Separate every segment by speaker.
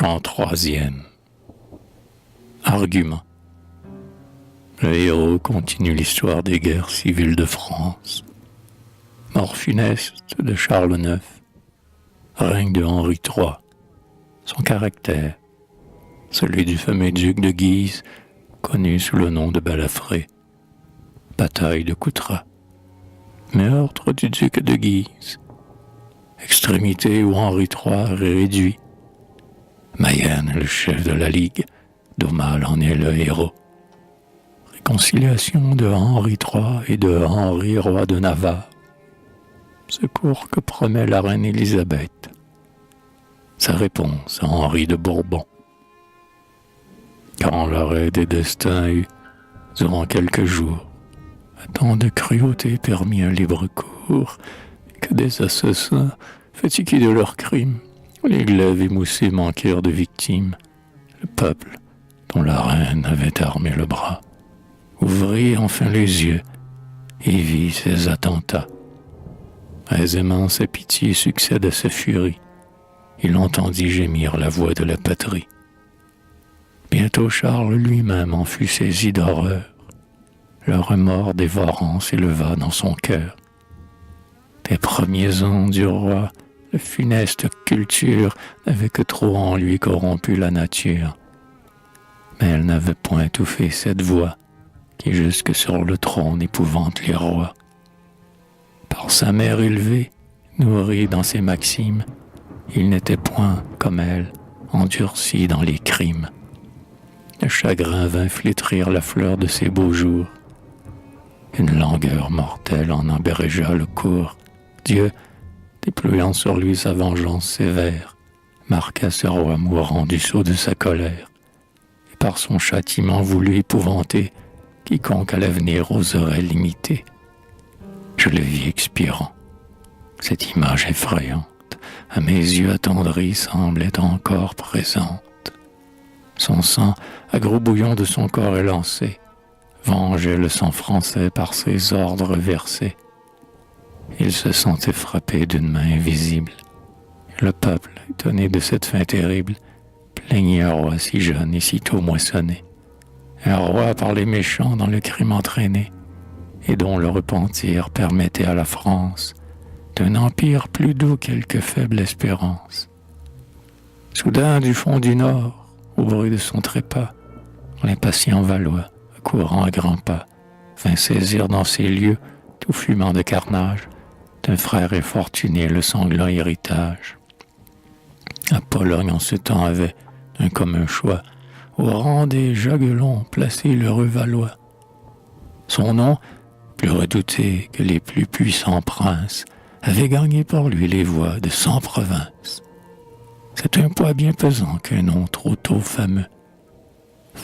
Speaker 1: Chant troisième. Argument. Le héros continue l'histoire des guerres civiles de France. Mort funeste de Charles IX. Règne de Henri III. Son caractère, celui du fameux duc de Guise, connu sous le nom de Balafré. Bataille de Coutras. Meurtre du duc de Guise. Extrémité où Henri III est réduit. Mayenne, le chef de la Ligue, d'Aumale en est le héros. Réconciliation de Henri III et de Henri, roi de Navarre. Secours que promet la reine Élisabeth. Sa réponse à Henri de Bourbon. Quand l'arrêt des destins eut, durant quelques jours, à tant de cruauté permis un libre cours, que des assassins, fatigués de leurs crimes, les glaives émoussés manquèrent de victimes. Le peuple, dont la reine avait armé le bras, ouvrit enfin les yeux et vit ces attentats. Aisément sa pitié succède à sa furie. Il entendit gémir la voix de la patrie. Bientôt Charles lui-même en fut saisi d'horreur. Le remords dévorant s'éleva dans son cœur. Des premiers ans du roi, la funeste culture n'avait que trop en lui corrompu la nature. Mais elle n'avait point étouffé cette voix qui jusque sur le trône épouvante les rois. Par sa mère élevée, nourrie dans ses maximes, il n'était point, comme elle, endurci dans les crimes. Le chagrin vint flétrir la fleur de ses beaux jours. Une langueur mortelle en embrégea le cours. Dieu, déployant sur lui sa vengeance sévère, marqua ce roi mourant du sceau de sa colère, et par son châtiment voulut épouvanter quiconque à l'avenir oserait l'imiter. Je le vis expirant. Cette image effrayante, à mes yeux attendris, semblait encore présente. Son sang, à gros bouillon de son corps élancé, vengeait le sang français par ses ordres versés. Il se sentait frappé d'une main invisible. Le peuple, étonné de cette fin terrible, plaignait un roi si jeune et si tôt moissonné. Un roi par les méchants dans le crime entraîné, et dont le repentir permettait à la France d'un empire plus doux quelque faible espérance. Soudain, du fond du nord, au bruit de son trépas, l'impatient Valois, courant à grands pas, vint saisir dans ces lieux, tout fumant de carnage, d'un frère infortuné le sanglant héritage. La Pologne en ce temps avait, d'un commun choix, au rang des Jagellons placé l'heureux Valois. Son nom, plus redouté que les plus puissants princes, avait gagné pour lui les voix de 100 provinces. C'est un poids bien pesant qu'un nom trop tôt fameux.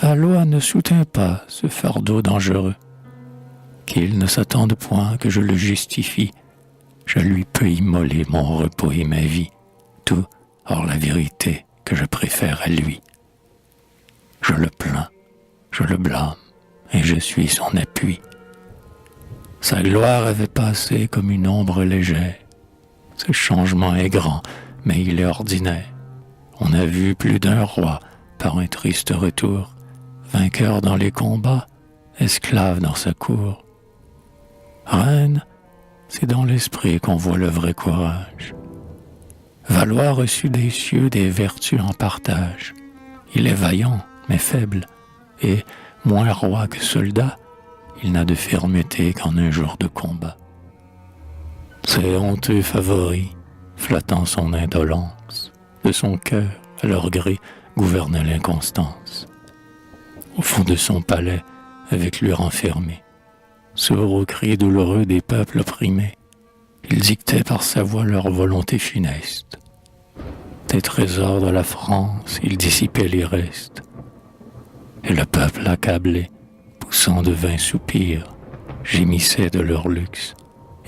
Speaker 1: Valois ne soutint pas ce fardeau dangereux. Qu'il ne s'attende point que je le justifie, je lui peux immoler mon repos et ma vie, tout hors la vérité que je préfère à lui. Je le plains, je le blâme, et je suis son appui. Sa gloire avait passé comme une ombre légère. Ce changement est grand, mais il est ordinaire. On a vu plus d'un roi, par un triste retour, vainqueur dans les combats, esclave dans sa cour. Reine, c'est dans l'esprit qu'on voit le vrai courage. Valois reçut des cieux des vertus en partage. Il est vaillant, mais faible, et, moins roi que soldat, il n'a de fermeté qu'en un jour de combat. Ces honteux favoris, flattant son indolence, de son cœur, à leur gré, gouvernaient l'inconstance. Au fond de son palais, avec lui renfermé, sourd aux cris douloureux des peuples opprimés, il dictait par sa voix leur volonté funeste. Des trésors de la France, il dissipait les restes. Et le peuple accablé, poussant de vains soupirs, gémissait de leur luxe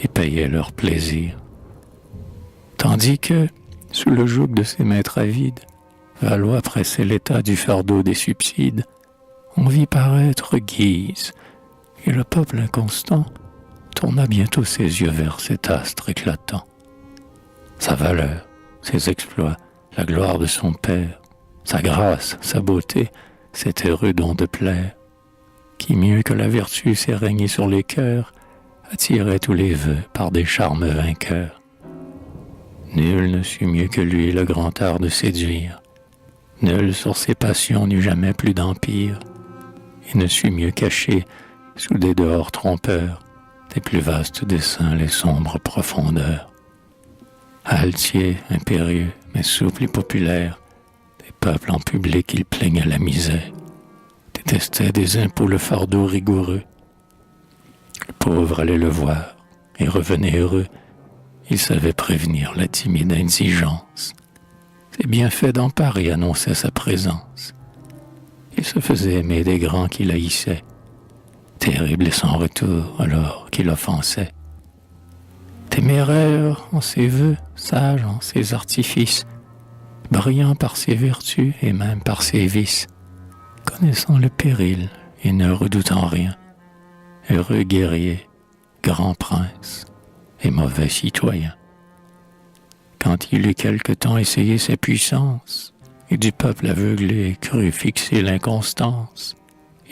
Speaker 1: et payait leur plaisir. Tandis que, sous le joug de ses maîtres avides, Valois pressait l'état du fardeau des subsides, on vit paraître Guise, et le peuple inconstant tourna bientôt ses yeux vers cet astre éclatant. Sa valeur, ses exploits, la gloire de son père sa grâce, sa beauté, cet heureux don de plaire, qui mieux que la vertu s'est régné sur les cœurs, attirait tous les vœux par des charmes vainqueurs. Nul ne sut mieux que lui le grand art de séduire, nul sur ses passions n'eut jamais plus d'empire, et ne sut mieux cacher, sous des dehors trompeurs, des plus vastes desseins les sombres profondeurs. Altier, impérieux, mais souple et populaire, des peuples en public il plaignait la misère, détestait des impôts le fardeau rigoureux. Le pauvre allait le voir, et revenait heureux, il savait prévenir la timide indigence. Ses bienfaits dans Paris annonçaient sa présence. Il se faisait aimer des grands qu'il haïssait, terrible et sans retour alors qu'il offensait. Téméraire en ses vœux, sage en ses artifices, brillant par ses vertus et même par ses vices, connaissant le péril et ne redoutant rien, heureux guerrier, grand prince et mauvais citoyen. Quand il eut quelque temps essayé sa puissance, et du peuple aveuglé crut fixer l'inconstance,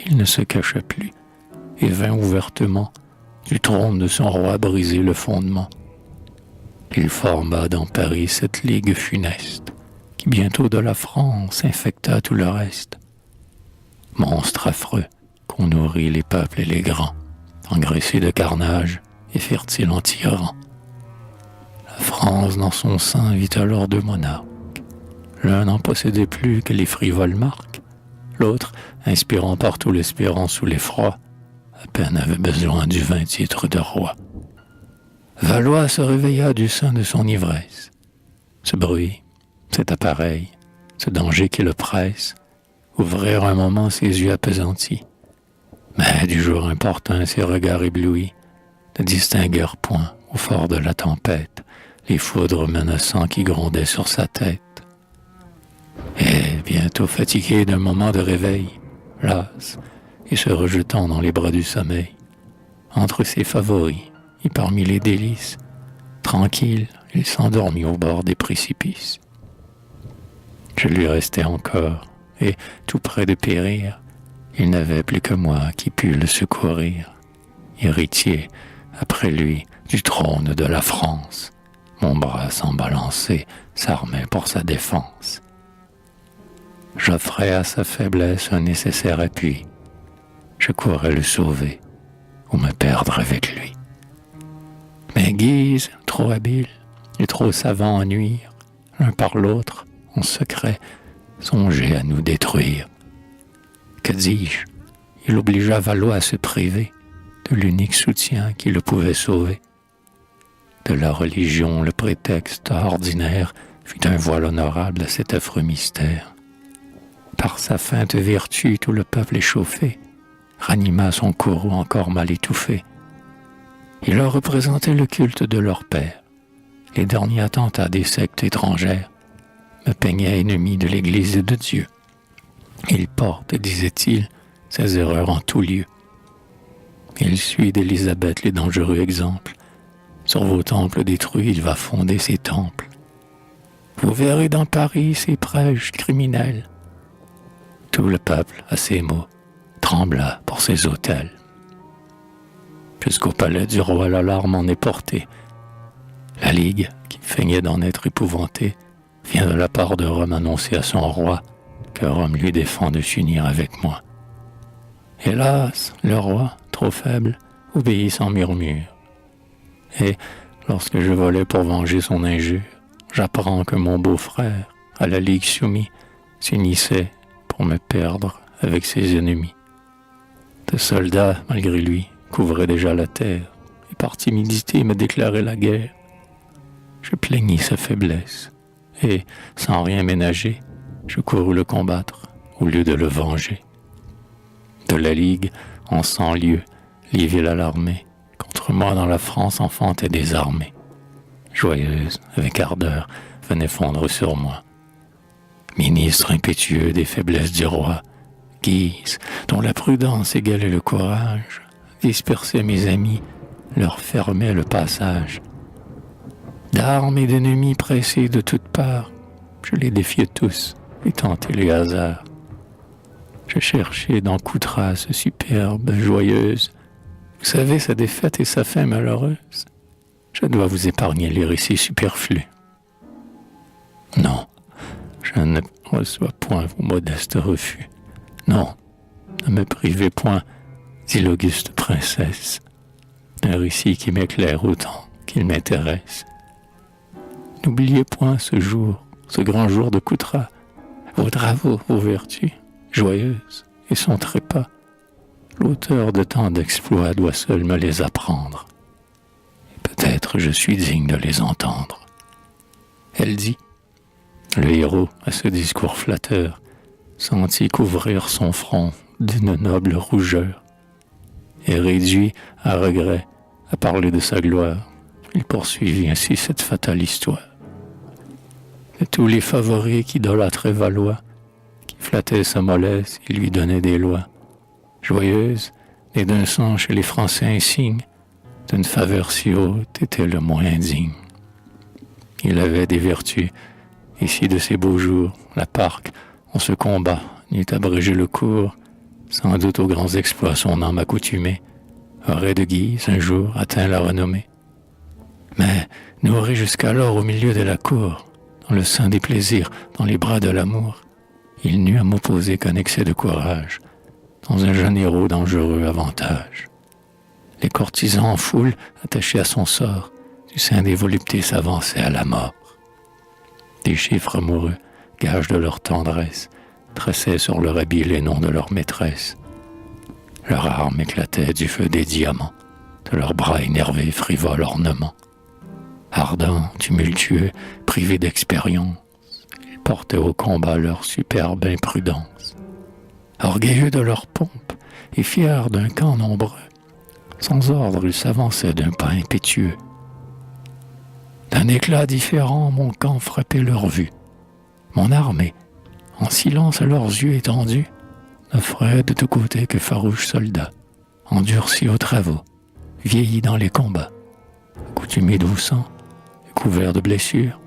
Speaker 1: il ne se cacha plus, et vint ouvertement du trône de son roi briser le fondement. Il forma dans Paris cette ligue funeste, qui bientôt de la France infecta tout le reste. Monstre affreux, qu'on nourrit les peuples et les grands, engraissés de carnage et fertile en tyrans. La France dans son sein vit alors deux monarques. L'un n'en possédait plus que les frivoles marques, l'autre, inspirant partout l'espérance sous l'effroi, à peine avait besoin du 20 titre de roi. Valois se réveilla du sein de son ivresse. Ce bruit, cet appareil, ce danger qui le presse, ouvrirent un moment ses yeux appesantis. Mais du jour importun, ses regards éblouis ne distinguèrent point, au fort de la tempête, les foudres menaçants qui grondaient sur sa tête. Et bientôt fatigué d'un moment de réveil, las, et se rejetant dans les bras du sommeil, entre ses favoris et parmi les délices, tranquille, il s'endormit au bord des précipices. Je lui restais encore, et tout près de périr, il n'avait plus que moi qui pût le secourir. Héritier, après lui, du trône de la France, mon bras sans balancer s'armait pour sa défense. J'offrais à sa faiblesse un nécessaire appui. Je courais le sauver ou me perdre avec lui. Mais Guise, trop habile et trop savant à nuire, l'un par l'autre, en secret, songeait à nous détruire. Que dis-je? Il obligea Valois à se priver de l'unique soutien qui le pouvait sauver. De la religion, le prétexte ordinaire fut un voile honorable à cet affreux mystère. Par sa feinte vertu, tout le peuple échauffé ranima son courroux encore mal étouffé. Il leur représentait le culte de leur père. Les derniers attentats des sectes étrangères me peignaient ennemi de l'Église de Dieu. Il porte, disait-il, ses erreurs en tout lieu. Il suit d'Élisabeth les dangereux exemples. Sur vos temples détruits, il va fonder ses temples. Vous verrez dans Paris ses prêches criminels. Tout le peuple, à ces mots, trembla pour ses autels. Jusqu'au palais du roi, l'alarme en est portée. La Ligue, qui feignait d'en être épouvantée, vient de la part de Rome annoncer à son roi que Rome lui défend de s'unir avec moi. Hélas, le roi, trop faible, obéit sans murmure. Et, lorsque je volais pour venger son injure, j'apprends que mon beau-frère, à la Ligue soumis, s'unissait pour me perdre avec ses ennemis. De soldats, malgré lui, couvraient déjà la terre, et par timidité me déclaraient la guerre. Je plaignis sa faiblesse, et, sans rien ménager, je courus le combattre, au lieu de le venger. De la Ligue, en 100 lieues, les villes alarmées, contre moi dans la France enfante et désarmée, joyeuse, avec ardeur, venait fondre sur moi. Ministre impétueux des faiblesses du roi, Guise, dont la prudence égalait le courage, dispersait mes amis, leur fermait le passage. D'armes et d'ennemis pressés de toutes parts, je les défiais tous, et tenter les hasards. Je cherchais dans Coutras superbe, joyeuse. Vous savez, sa défaite et sa fin malheureuse. Je dois vous épargner les récits superflus. Non, je ne reçois point vos modestes refus. Non, ne me privez point, dit l'auguste princesse, d'un récit qui m'éclaire autant qu'il m'intéresse. N'oubliez point ce jour, ce grand jour de Coutras, vos travaux, vos vertus, joyeuses, et son trépas. L'auteur de tant d'exploits doit seul me les apprendre. Et peut-être je suis digne de les entendre. Elle dit. Le héros, à ce discours flatteur, sentit couvrir son front d'une noble rougeur. Et réduit à regret à parler de sa gloire, il poursuivit ainsi cette fatale histoire. De tous les favoris qu'idolâtrait Valois, qui flattaient sa mollesse et lui donnaient des lois, joyeuse, née d'un sang chez les Français insigne, d'une faveur si haute était le moins indigne. Il avait des vertus, ici de ces beaux jours, la Parque, en ce combat, n'eût abrégé le cours, sans doute aux grands exploits son âme accoutumée, aurait de Guise un jour atteint la renommée. Mais nous aurait jusqu'alors au milieu de la cour, dans le sein des plaisirs, dans les bras de l'amour, il n'eut à m'opposer qu'un excès de courage, dans un jeune héros dangereux avantage. Les courtisans en foule, attachés à son sort, du sein des voluptés s'avançaient à la mort. Des chiffres amoureux, gages de leur tendresse, tressaient sur leur habit les noms de leur maîtresse. Leur arme éclatait du feu des diamants, de leurs bras énervés frivoles ornements. Ardents, tumultueux, privés d'expérience, ils portaient au combat leur superbe imprudence. Orgueilleux de leur pompe et fiers d'un camp nombreux, sans ordre ils s'avançaient d'un pas impétueux. D'un éclat différent mon camp frappait leur vue. Mon armée, en silence à leurs yeux étendus, n'offrait de tous côtés que farouches soldats, endurcis aux travaux, vieillis dans les combats, accoutumés d'au sang, et couverts de blessures.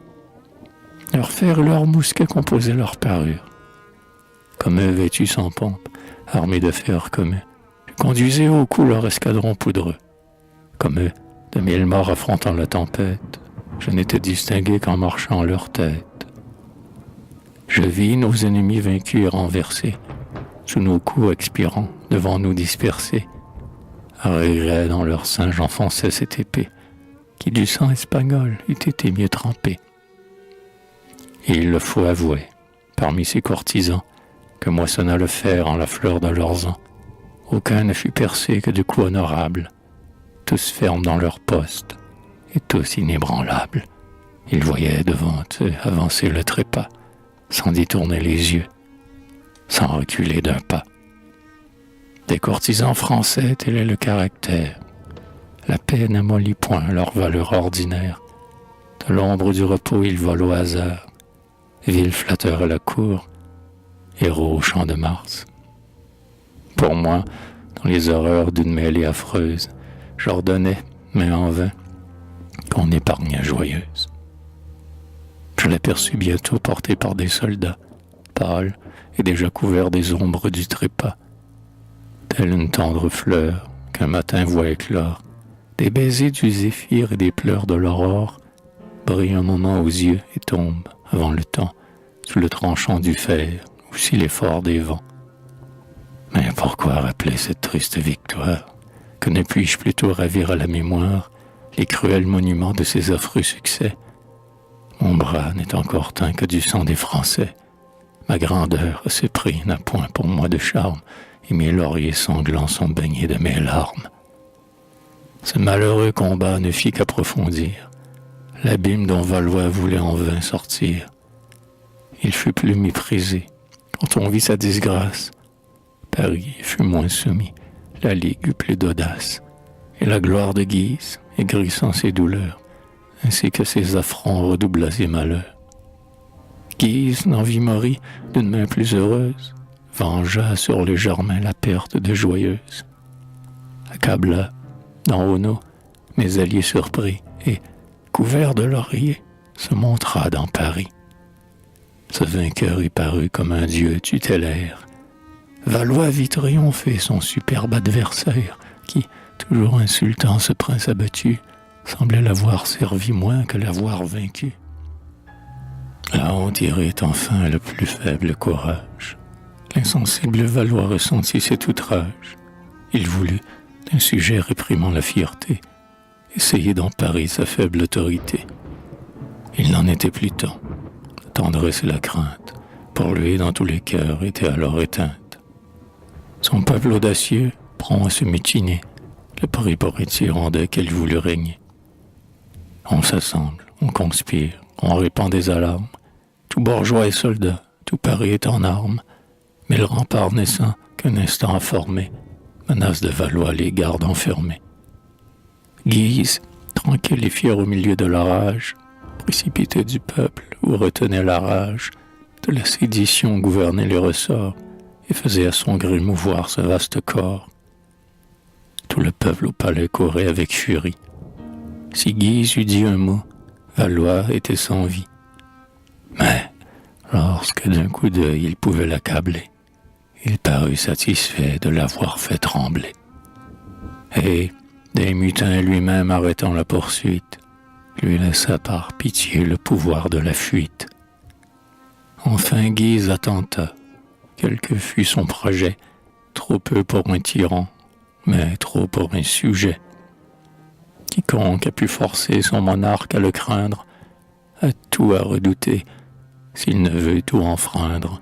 Speaker 1: Leurs fers et leurs mousquets composaient leur parure. Comme eux vêtus sans pompe, armés de fer comme eux, je conduisais au cou leur escadron poudreux. Comme eux, de 1000 morts affrontant la tempête, je n'étais distingué qu'en marchant à leur tête. Je vis nos ennemis vaincus et renversés, sous nos coups expirants, devant nous dispersés. À regret dans leur sein j'enfonçais cette épée, qui du sang espagnol eût été mieux trempée. Et il le faut avouer, parmi ces courtisans, que moissonna le fer en la fleur de leurs ans, aucun ne fut percé que de coups honorables, tous fermes dans leur poste, et tous inébranlables. Ils voyaient devant eux avancer le trépas, sans détourner les yeux, sans reculer d'un pas. Des courtisans français, tel est le caractère. La paix n'amollit point leur valeur ordinaire. De l'ombre du repos, ils volent au hasard. Vil flatteur à la cour, héros au champ de Mars. Pour moi, dans les horreurs d'une mêlée affreuse, j'ordonnais, mais en vain, qu'on épargnât Joyeuse. Je l'aperçus bientôt porté par des soldats, pâle et déjà couvert des ombres du trépas. Telle une tendre fleur qu'un matin voit éclore, des baisers du zéphyr et des pleurs de l'aurore brillent un moment aux yeux et tombent, avant le temps, sous le tranchant du fer ou si l'effort des vents. Mais pourquoi rappeler cette triste victoire? Que ne puis-je plutôt ravir à la mémoire les cruels monuments de ces affreux succès? Mon bras n'est encore teint que du sang des Français. Ma grandeur à ce prix n'a point pour moi de charme, et mes lauriers sanglants sont baignés de mes larmes. Ce malheureux combat ne fit qu'approfondir l'abîme dont Valois voulait en vain sortir. Il fut plus méprisé quand on vit sa disgrâce. Paris fut moins soumis, la Ligue eut plus d'audace, et la gloire de Guise, aigrissant ses douleurs, ainsi que ses affronts redoubla ses malheurs. Guise n'en vit Maury d'une main plus heureuse, vengea sur le Germain la perte de Joyeuse. Accabla, dans Auneau, mes alliés surpris, et, couvert de lauriers, se montra dans Paris. Ce vainqueur y parut comme un dieu tutélaire. Valois vit triompher son superbe adversaire, qui, toujours insultant ce prince abattu, semblait l'avoir servi moins que l'avoir vaincu. Là on dirait enfin le plus faible courage. L'insensible Valois ressentit cet outrage. Il voulut, d'un sujet réprimant la fierté, essayer d'emparer sa faible autorité. Il n'en était plus temps. La tendresse et la crainte, pour lui dans tous les cœurs, étaient alors éteintes. Son peuple audacieux, prompt à se mutiner, le prit pour un tyran qu'il voulut régner. On s'assemble, on conspire, on répand des alarmes. Tout bourgeois et soldat, tout Paris est en armes. Mais le rempart naissant, qu'un instant a formé, menace de Valois les gardes enfermés. Guise, tranquille et fier au milieu de l'orage, précipité du peuple où retenait la rage, de la sédition gouvernait les ressorts et faisait à son gré mouvoir ce vaste corps. Tout le peuple au palais courait avec furie. Si Guise eût dit un mot, Valois était sans vie. Mais, lorsque d'un coup d'œil il pouvait l'accabler, il parut satisfait de l'avoir fait trembler. Et, des mutins lui-même arrêtant la poursuite, lui laissa par pitié le pouvoir de la fuite. Enfin Guise attenta, quel que fût son projet, trop peu pour un tyran, mais trop pour un sujet. Quiconque a pu forcer son monarque à le craindre, a tout à redouter, s'il ne veut tout enfreindre.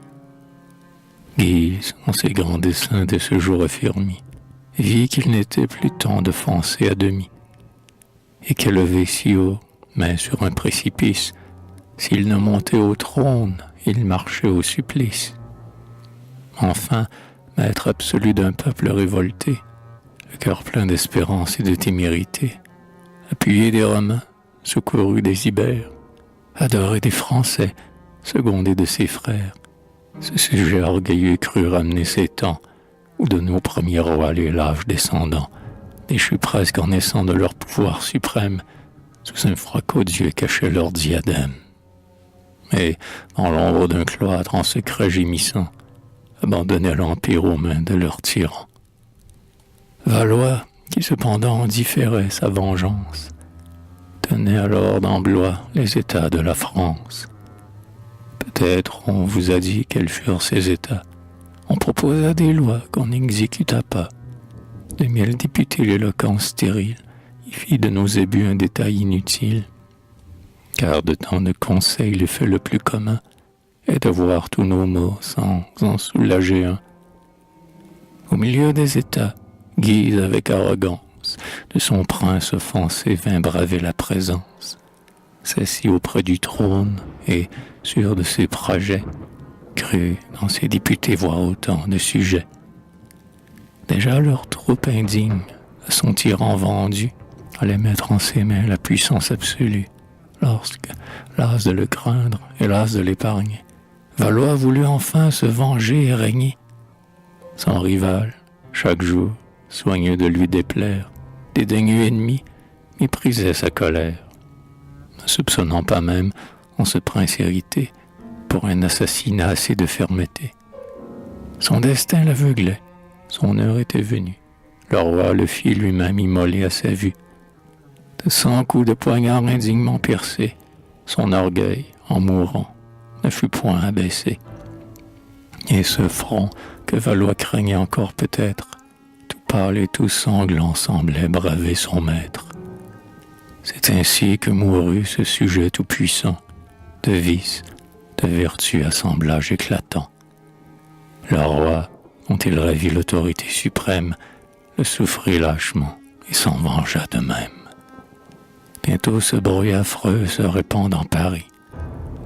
Speaker 1: Guise, en ses grands desseins de ce jour affermis, vit qu'il n'était plus temps de foncer à demi, et qu'élevé si haut, mais sur un précipice, s'il ne montait au trône, il marchait au supplice. Enfin, maître absolu d'un peuple révolté, le cœur plein d'espérance et de témérité, appuyé des Romains, secouru des Ibères, adoré des Français, secondé de ses frères, ce sujet orgueilleux crut ramener ces temps où de nos premiers rois les lâches descendants, déchus presque en naissant de leur pouvoir suprême, sous un froid odieux cachaient leur diadème. Et, dans l'ombre d'un cloître en secret gémissant, abandonnaient l'empire aux mains de leurs tyrans. Valois, qui cependant différait sa vengeance, tenait alors dans Blois les États de la France. Peut-être on vous a dit quels furent ces États. On proposa des lois qu'on n'exécuta pas. De mille députés l'éloquence stérile y fit de nos ébus un détail inutile. Car de tant de conseils le fait le plus commun est de voir tous nos maux sans en soulager un. Au milieu des États, Guise avec arrogance de son prince offensé vint braver la présence, s'assit auprès du trône et, sûr de ses projets, crut dans ses députés voir autant de sujets. Déjà leur troupe indigne, à son tyran vendu, allait mettre en ses mains la puissance absolue, lorsque, las de le craindre et las de l'épargner, Valois voulut enfin se venger et régner. Son rival, chaque jour, soigneux de lui déplaire, dédaigneux ennemi, méprisait sa colère, ne soupçonnant pas même, en ce prince hérité, pour un assassinat assez de fermeté. Son destin l'aveuglait, son heure était venue. Le roi le fit lui-même immoler à sa vue. De 100 coups de poignard indignement percés, son orgueil, en mourant, ne fut point abaissé. Et ce front que Valois craignait encore peut-être, tout pâle et tout sanglant, semblait braver son maître. C'est ainsi que mourut ce sujet tout-puissant, de vice, de vertu assemblage éclatant. Le roi, dont il ravit l'autorité suprême, le souffrit lâchement et s'en vengea de même. Bientôt ce bruit affreux se répand dans Paris.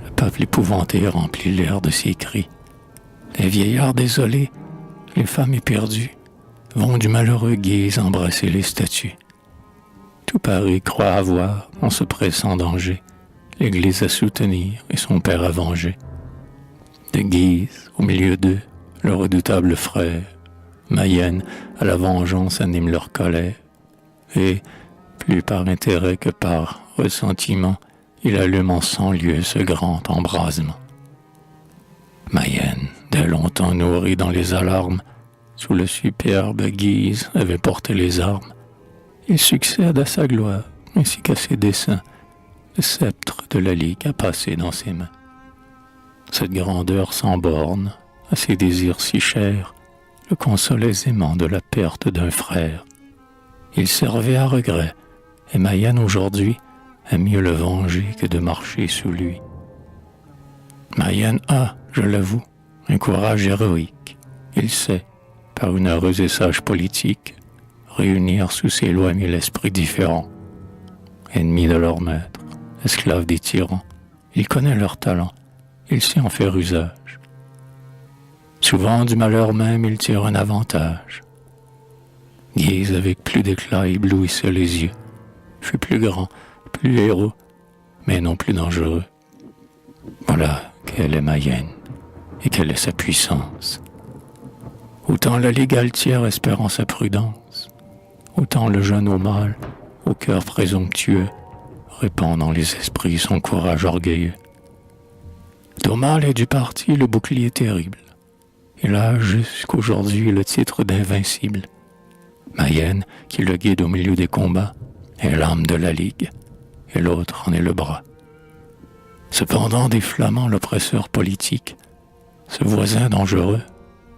Speaker 1: Le peuple épouvanté remplit l'air de ses cris. Les vieillards désolés, les femmes éperdues, vont du malheureux Guise embrasser les statues. Tout Paris croit avoir, en ce pressant danger, l'Église à soutenir et son père à venger. De Guise, au milieu d'eux, le redoutable frère, Mayenne, à la vengeance anime leur colère, et, plus par intérêt que par ressentiment, il allume en 100 lieux ce grand embrasement. Mayenne, dès longtemps nourrie dans les alarmes, sous le superbe guise avait porté les armes. Il succède à sa gloire, ainsi qu'à ses desseins. Le sceptre de la Ligue a passé dans ses mains. Cette grandeur sans borne, à ses désirs si chers, le console aisément de la perte d'un frère. Il servait à regret, et Mayenne aujourd'hui a mieux le venger que de marcher sous lui. Mayenne a, je l'avoue, un courage héroïque. Il sait, par une heureuse et sage politique, réunir sous ses lois mille esprits différents. Ennemis de leur maître, esclaves des tyrans, il connaît leur talent, il sait en faire usage. Souvent du malheur même il tire un avantage. Guise avec plus d'éclat éblouissait les yeux, fut plus grand, plus héros, mais non plus dangereux. Voilà quelle est Mayenne, et quelle est sa puissance. Autant la Ligue altière espérant sa prudence, autant le jeune au mal, au cœur présomptueux, répand dans les esprits son courage orgueilleux. D'Aumale est du parti le bouclier terrible. Il a jusqu'aujourd'hui le titre d'invincible. Mayenne, qui le guide au milieu des combats, est l'âme de la Ligue, et l'autre en est le bras. Cependant, des Flamands l'oppresseur politique, ce voisin dangereux,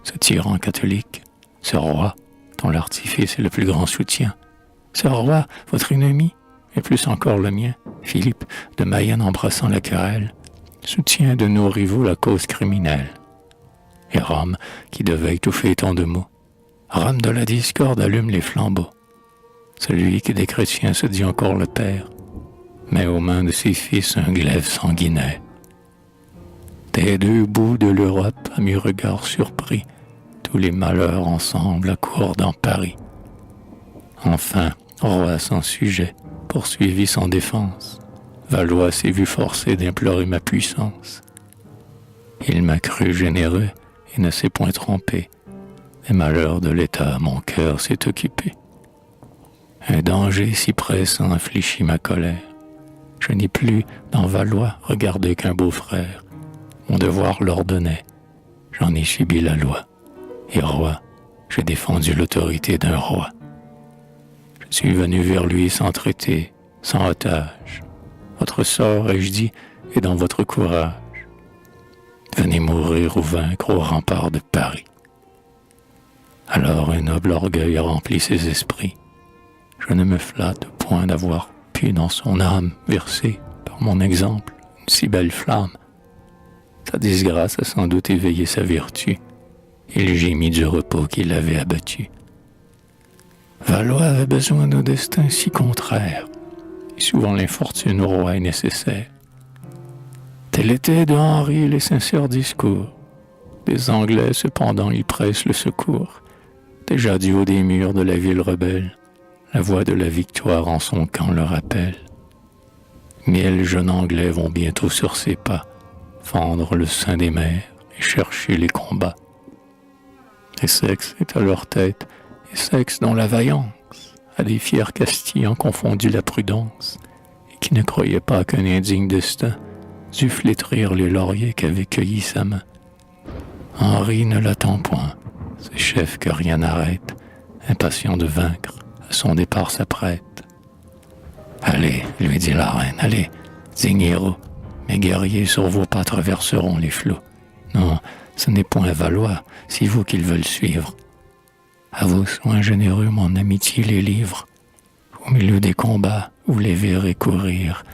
Speaker 1: ce tyran catholique, ce roi dont l'artifice est le plus grand soutien, ce roi, votre ennemi, et plus encore le mien, Philippe de Mayenne embrassant la querelle, soutient de nos rivaux la cause criminelle. Et Rome, qui devait étouffer tant de mots, rame de la discorde allume les flambeaux. Celui qui des chrétiens se dit encore le père, met aux mains de ses fils un glaive sanguinaire. Des deux bouts de l'Europe, à mes regards surpris, tous les malheurs ensemble accourent dans Paris. Enfin, roi sans sujet, poursuivi sans défense, Valois s'est vu forcé d'implorer ma puissance. Il m'a cru généreux et ne s'est point trompé. Des malheurs de l'État, mon cœur s'est occupé. Un danger si pressant infléchit ma colère. Je n'ai plus, dans Valois, regardé qu'un beau-frère. Mon devoir l'ordonnait. J'en ai subi la loi. Et roi, j'ai défendu l'autorité d'un roi. Je suis venu vers lui sans traité, sans otage. Votre sort, ai-je dit, est dans votre courage. Venez mourir ou vaincre au rempart de Paris. Alors un noble orgueil remplit ses esprits. Je ne me flatte point d'avoir pu dans son âme verser, par mon exemple, une si belle flamme. Sa disgrâce a sans doute éveillé sa vertu. Il gémit du repos qui l'avait abattu. Valois avait besoin d'un destin si contraire, et souvent l'infortune au roi est nécessaire. Tel était de Henri les sincères discours. Des Anglais, cependant, y pressent le secours. Déjà du haut des murs de la ville rebelle, la voix de la victoire en son camp le rappelle. 1000 jeunes Anglais vont bientôt sur ses pas, fendre le sein des mers et chercher les combats. Essex est à leur tête, Essex dont la vaillance a des fiers Castillans confondu la prudence, et qui ne croyaient pas qu'un indigne destin dût flétrir les lauriers qu'avait cueillis sa main. Henri ne l'attend point, ce chef que rien n'arrête, impatient de vaincre, à son départ s'apprête. Allez, lui dit la reine, allez, digne héros, mes guerriers sur vos pas traverseront les flots. Non, ce n'est point Valois, c'est vous qu'ils veulent suivre. À vos soins généreux, mon amitié les livre. Au milieu des combats, vous les verrez courir,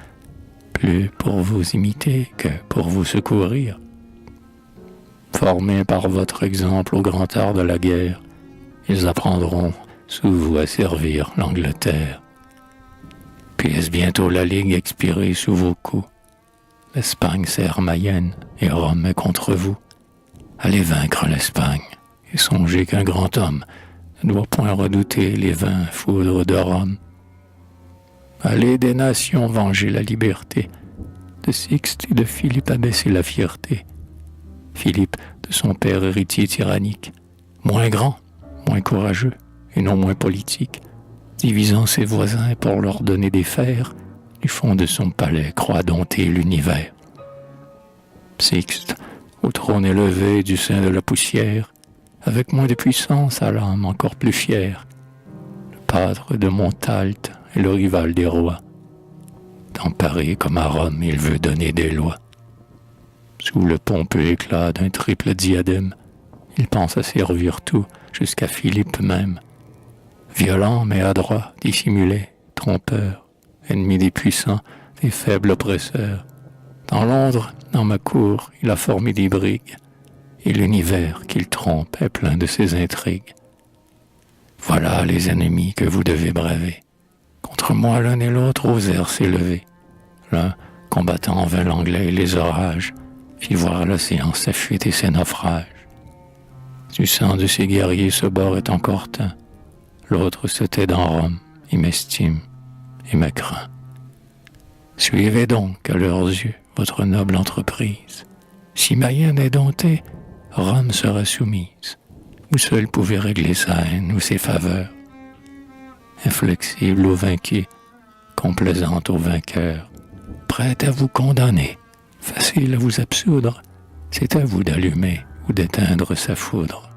Speaker 1: plus pour vous imiter que pour vous secourir. Formés par votre exemple au grand art de la guerre, ils apprendront sous vous à servir l'Angleterre. Puisse bientôt la Ligue expirer sous vos coups. L'Espagne sert Mayenne et Rome est contre vous. Allez vaincre l'Espagne et songez qu'un grand homme ne doit point redouter les vains foudres de Rome. Allez des nations venger la liberté. De Sixte et de Philippe abaisser la fierté. Philippe de son père héritier tyrannique, moins grand, moins courageux et non moins politique, divisant ses voisins pour leur donner des fers, du fond de son palais croit dompter l'univers. Sixte, au trône élevé du sein de la poussière, avec moins de puissance à l'âme encore plus fière. Le padre de Montalte est le rival des rois. Dans Paris comme à Rome, il veut donner des lois. Sous le pompeux éclat d'un triple diadème, il pense à servir tout, jusqu'à Philippe même. Violent mais adroit, dissimulé, trompeur, ennemi des puissants, des faibles oppresseurs. Dans Londres, dans ma cour, il a formé des brigues, et l'univers qu'il trompe est plein de ses intrigues. Voilà les ennemis que vous devez braver. Contre moi, l'un et l'autre osèrent s'élever. L'un, combattant en vain l'anglais et les orages, fit voir l'océan sa fuite et ses naufrages. Du sang de ces guerriers ce bord est encore teint. L'autre se tait dans Rome, et m'estime, et me craint. Suivez donc, à leurs yeux, votre noble entreprise. Si Mayenne est domptée, Rome sera soumise. Vous seul pouvez régler sa haine ou ses faveurs. Inflexible aux vaincus, complaisante aux vainqueurs, prête à vous condamner, facile à vous absoudre, c'est à vous d'allumer ou d'éteindre sa foudre.